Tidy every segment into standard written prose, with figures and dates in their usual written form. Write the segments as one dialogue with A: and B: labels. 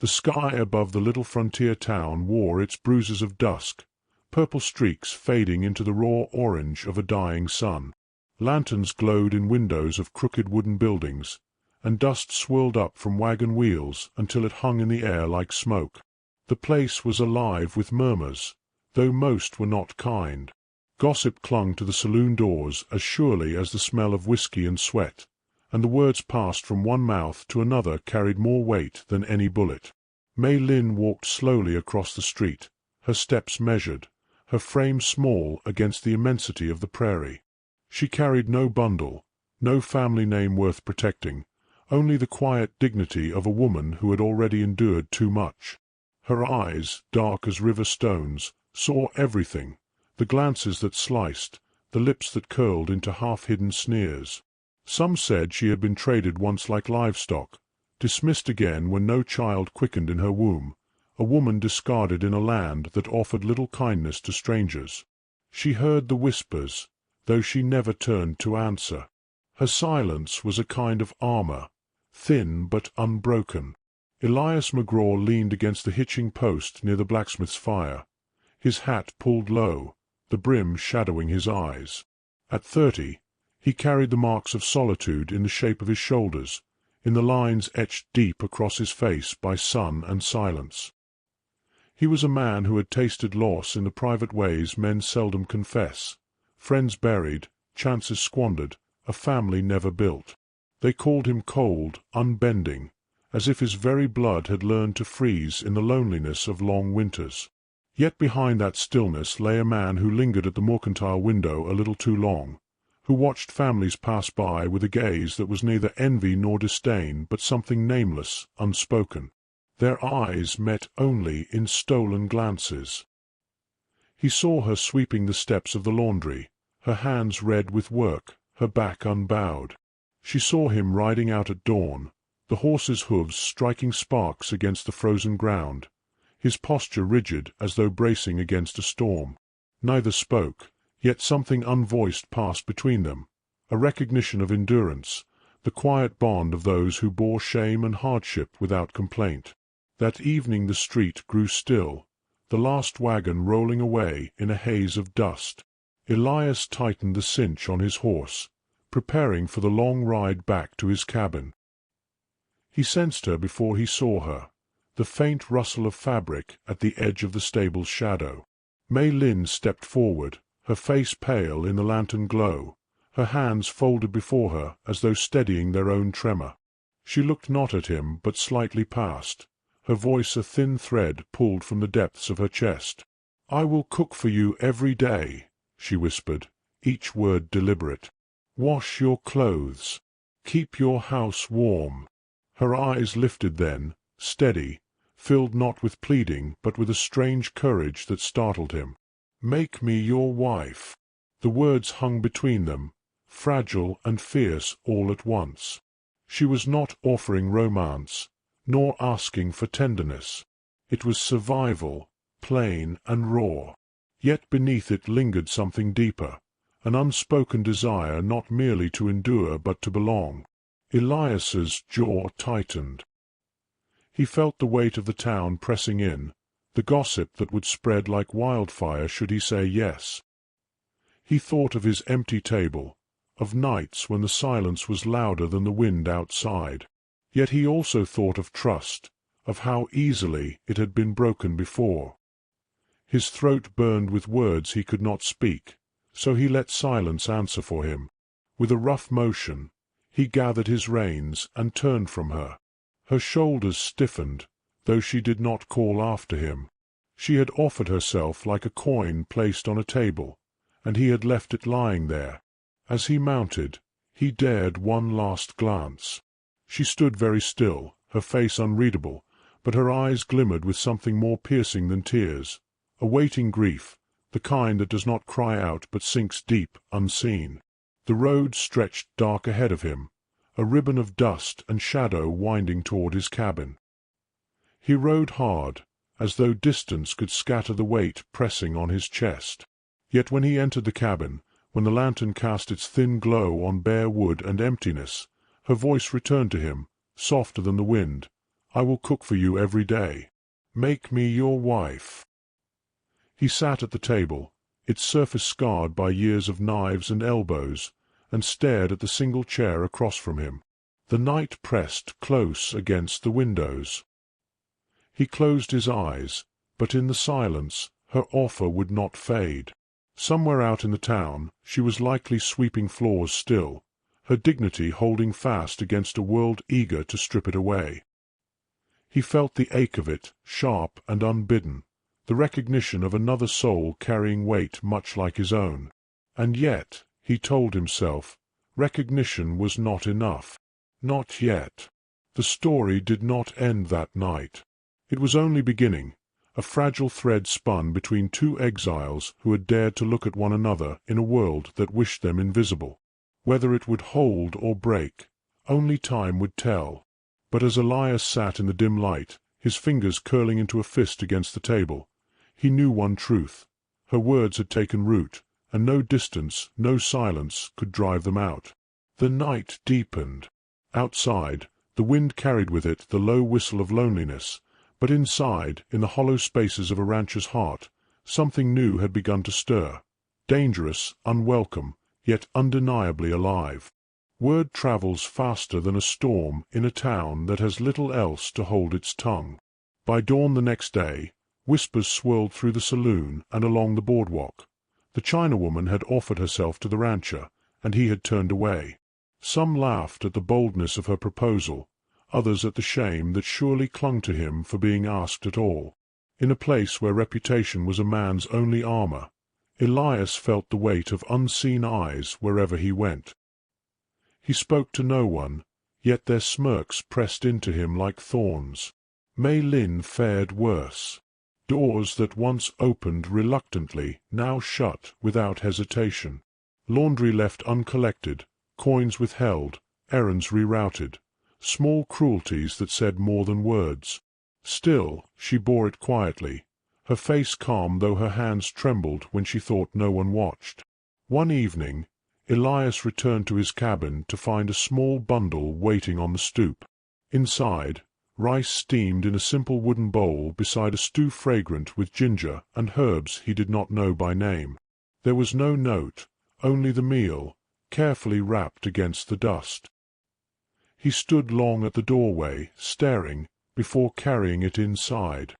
A: The sky above the little frontier town wore its bruises of dusk, purple streaks fading into the raw orange of a dying sun. Lanterns glowed in windows of crooked wooden buildings, and dust swirled up from wagon wheels until it hung in the air like smoke. The place was alive with murmurs, though most were not kind. Gossip clung to the saloon doors as surely as the smell of whiskey and sweat, and the words passed from one mouth to another carried more weight than any bullet. Mei Lin walked slowly across the street, her steps measured, her frame small against the immensity of the prairie. She carried no bundle, no family name worth protecting, only the quiet dignity of a woman who had already endured too much. Her eyes, dark as river stones, saw everything, the glances that sliced, the lips that curled into half-hidden sneers. Some said she had been traded once like livestock, dismissed again when no child quickened in her womb, a woman discarded in a land that offered little kindness to strangers. She heard the whispers, though she never turned to answer. Her silence was a kind of armor, thin but unbroken. Elias McGraw leaned against the hitching post near the blacksmith's fire, his hat pulled low, the brim shadowing his eyes. At 30, he carried the marks of solitude in the shape of his shoulders, in the lines etched deep across his face by sun and silence. He was a man who had tasted loss in the private ways men seldom confess, friends buried, chances squandered, a family never built. They called him cold, unbending, as if his very blood had learned to freeze in the loneliness of long winters. Yet behind that stillness lay a man who lingered at the mercantile window a little too long, who watched families pass by with a gaze that was neither envy nor disdain but something nameless, unspoken. Their eyes met only in stolen glances. He saw her sweeping the steps of the laundry, her hands red with work, her back unbowed. She saw him riding out at dawn, the horse's hooves striking sparks against the frozen ground, his posture rigid as though bracing against a storm. Neither spoke, yet something unvoiced passed between them, a recognition of endurance, the quiet bond of those who bore shame and hardship without complaint. That evening the street grew still, the last wagon rolling away in a haze of dust. Elias tightened the cinch on his horse, preparing for the long ride back to his cabin. He sensed her before he saw her, the faint rustle of fabric at the edge of the stable's shadow. Mei Lin stepped forward, her face pale in the lantern glow, her hands folded before her as though steadying their own tremor. She looked not at him but slightly past, her voice a thin thread pulled from the depths of her chest. "I will cook for you every day," she whispered, each word deliberate. "Wash your clothes. Keep your house warm." Her eyes lifted then, steady, filled not with pleading but with a strange courage that startled him. "Make me your wife." The words hung between them, fragile and fierce all at once. She was not offering romance, nor asking for tenderness. It was survival, plain and raw. Yet beneath it lingered something deeper, an unspoken desire not merely to endure but to belong. Elias's jaw tightened. He felt the weight of the town pressing in, the gossip that would spread like wildfire should he say yes. He thought of his empty table, of nights when the silence was louder than the wind outside. Yet he also thought of trust, of how easily it had been broken before. His throat burned with words he could not speak, so he let silence answer for him. With a rough motion, he gathered his reins and turned from her. Her shoulders stiffened, though she did not call after him. She had offered herself like a coin placed on a table, and he had left it lying there. As he mounted, he dared one last glance. She stood very still, her face unreadable, but her eyes glimmered with something more piercing than tears, awaiting grief, the kind that does not cry out but sinks deep, unseen. The road stretched dark ahead of him, a ribbon of dust and shadow winding toward his cabin. He rode hard, as though distance could scatter the weight pressing on his chest. Yet when he entered the cabin, when the lantern cast its thin glow on bare wood and emptiness, her voice returned to him, softer than the wind, I will cook for you every day. Make me your wife." He sat at the table, its surface scarred by years of knives and elbows, and stared at the single chair across from him. The night pressed close against the windows. He closed his eyes, but in the silence her offer would not fade. Somewhere out in the town she was likely sweeping floors still, her dignity holding fast against a world eager to strip it away. He felt the ache of it, sharp and unbidden, the recognition of another soul carrying weight much like his own. And yet, he told himself, recognition was not enough. Not yet. The story did not end that night. It was only beginning, a fragile thread spun between two exiles who had dared to look at one another in a world that wished them invisible. Whether it would hold or break, only time would tell. But as Elias sat in the dim light, his fingers curling into a fist against the table, he knew one truth. Her words had taken root, and no distance, no silence could drive them out. The night deepened. Outside, the wind carried with it the low whistle of loneliness, but inside, in the hollow spaces of a rancher's heart, something new had begun to stir. Dangerous, unwelcome, yet undeniably alive. Word travels faster than a storm in a town that has little else to hold its tongue. By dawn the next day, whispers swirled through the saloon and along the boardwalk. The Chinawoman had offered herself to the rancher, and he had turned away. Some laughed at the boldness of her proposal, others at the shame that surely clung to him for being asked at all. In a place where reputation was a man's only armor, Elias felt the weight of unseen eyes wherever he went. He spoke to no one, yet their smirks pressed into him like thorns. Mei Lin fared worse. Doors that once opened reluctantly now shut without hesitation. Laundry left uncollected, coins withheld, errands rerouted, small cruelties that said more than words. Still, she bore it quietly, her face calm though her hands trembled when she thought no one watched. One evening, Elias returned to his cabin to find a small bundle waiting on the stoop. Inside, rice steamed in a simple wooden bowl beside a stew fragrant with ginger and herbs he did not know by name. There was no note, only the meal, carefully wrapped against the dust. He stood long at the doorway, staring, before carrying it inside.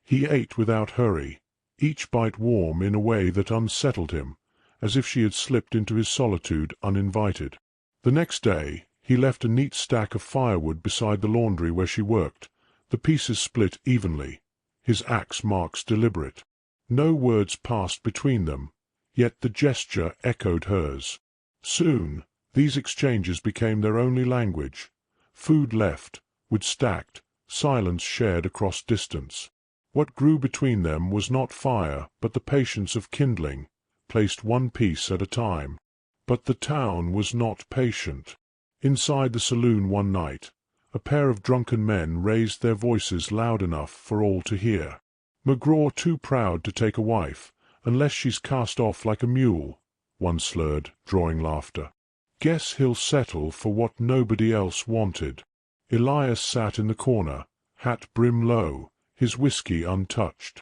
A: He ate without hurry, each bite warm in a way that unsettled him, as if she had slipped into his solitude uninvited. The next day he left a neat stack of firewood beside the laundry where she worked, the pieces split evenly, his axe marks deliberate. No words passed between them, yet the gesture echoed hers. Soon these exchanges became their only language. Food left, wood stacked, silence shared across distance. What grew between them was not fire, but the patience of kindling, placed one piece at a time. But the town was not patient. Inside the saloon one night, a pair of drunken men raised their voices loud enough for all to hear. "McGraw too proud to take a wife, unless she's cast off like a mule," one slurred, drawing laughter. "Guess he'll settle for what nobody else wanted." Elias sat in the corner, hat brim low, his whiskey untouched.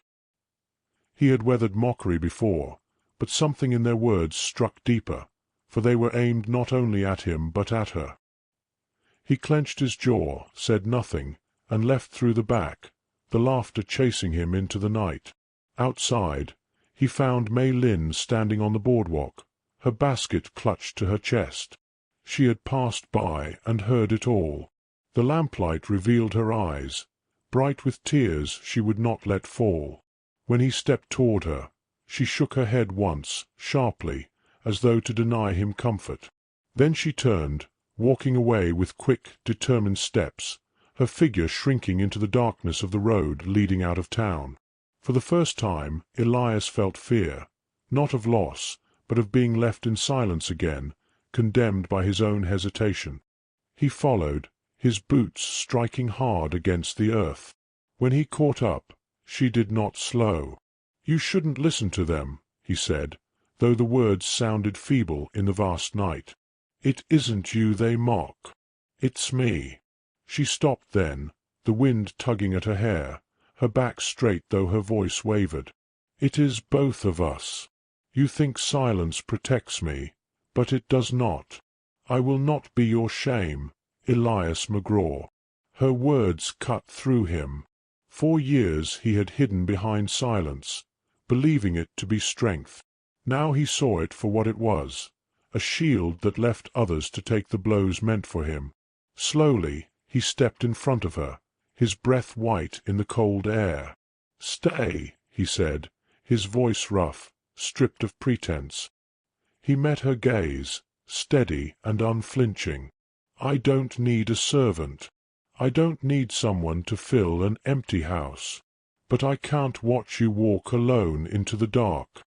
A: He had weathered mockery before, but something in their words struck deeper, for they were aimed not only at him but at her. He clenched his jaw, said nothing, and left through the back, the laughter chasing him into the night. Outside, he found Mei Lin standing on the boardwalk, her basket clutched to her chest. She had passed by and heard it all. The lamplight revealed her eyes, bright with tears she would not let fall. When he stepped toward her, she shook her head once, sharply, as though to deny him comfort. Then she turned, walking away with quick, determined steps, her figure shrinking into the darkness of the road leading out of town. For the first time Elias felt fear, not of loss, but of being left in silence again, condemned by his own hesitation. He followed, his boots striking hard against the earth. When he caught up, she did not slow. "You shouldn't listen to them," he said, though the words sounded feeble in the vast night. "It isn't you they mock. It's me." She stopped then, the wind tugging at her hair, her back straight though her voice wavered. "It is both of us. You think silence protects me, but it does not. I will not be your shame, Elias McGraw." Her words cut through him. For years he had hidden behind silence, believing it to be strength. Now he saw it for what it was, a shield that left others to take the blows meant for him. Slowly he stepped in front of her, his breath white in the cold air. "Stay," he said, his voice rough, stripped of pretense. He met her gaze, steady and unflinching. "I don't need a servant. I don't need someone to fill an empty house. But I can't watch you walk alone into the dark."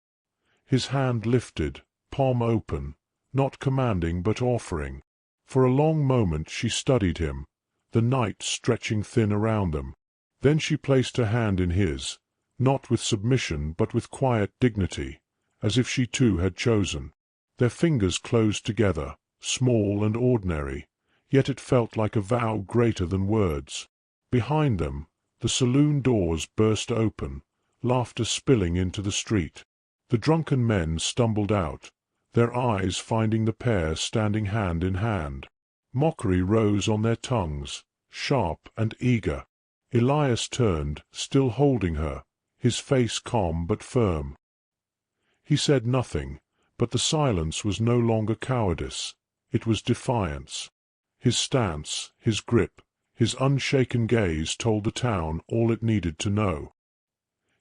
A: His hand lifted, palm open, not commanding but offering. For a long moment she studied him, the night stretching thin around them. Then she placed her hand in his, not with submission but with quiet dignity, as if she too had chosen. Their fingers closed together, small and ordinary, yet it felt like a vow greater than words. Behind them, the saloon doors burst open, laughter spilling into the street. The drunken men stumbled out, their eyes finding the pair standing hand in hand. Mockery rose on their tongues, sharp and eager. Elias turned, still holding her, his face calm but firm. He said nothing, but the silence was no longer cowardice, it was defiance. His stance, his grip, his unshaken gaze told the town all it needed to know.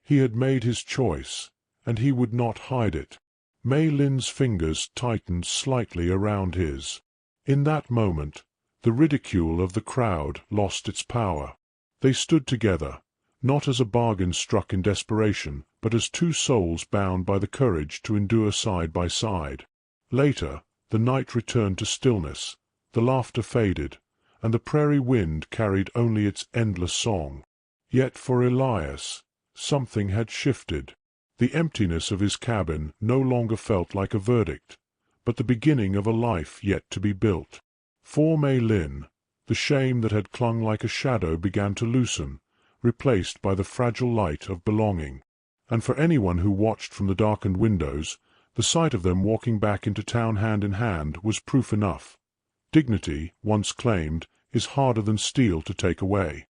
A: He had made his choice, and he would not hide it. Mei Lin's fingers tightened slightly around his. In that moment, the ridicule of the crowd lost its power. They stood together, not as a bargain struck in desperation, but as two souls bound by the courage to endure side by side. Later, the night returned to stillness, the laughter faded, and the prairie wind carried only its endless song. Yet for Elias, something had shifted. The emptiness of his cabin no longer felt like a verdict, but the beginning of a life yet to be built. For Mei Lin, the shame that had clung like a shadow began to loosen, replaced by the fragile light of belonging. And for anyone who watched from the darkened windows, the sight of them walking back into town hand in hand was proof enough. Dignity, once claimed, is harder than steel to take away.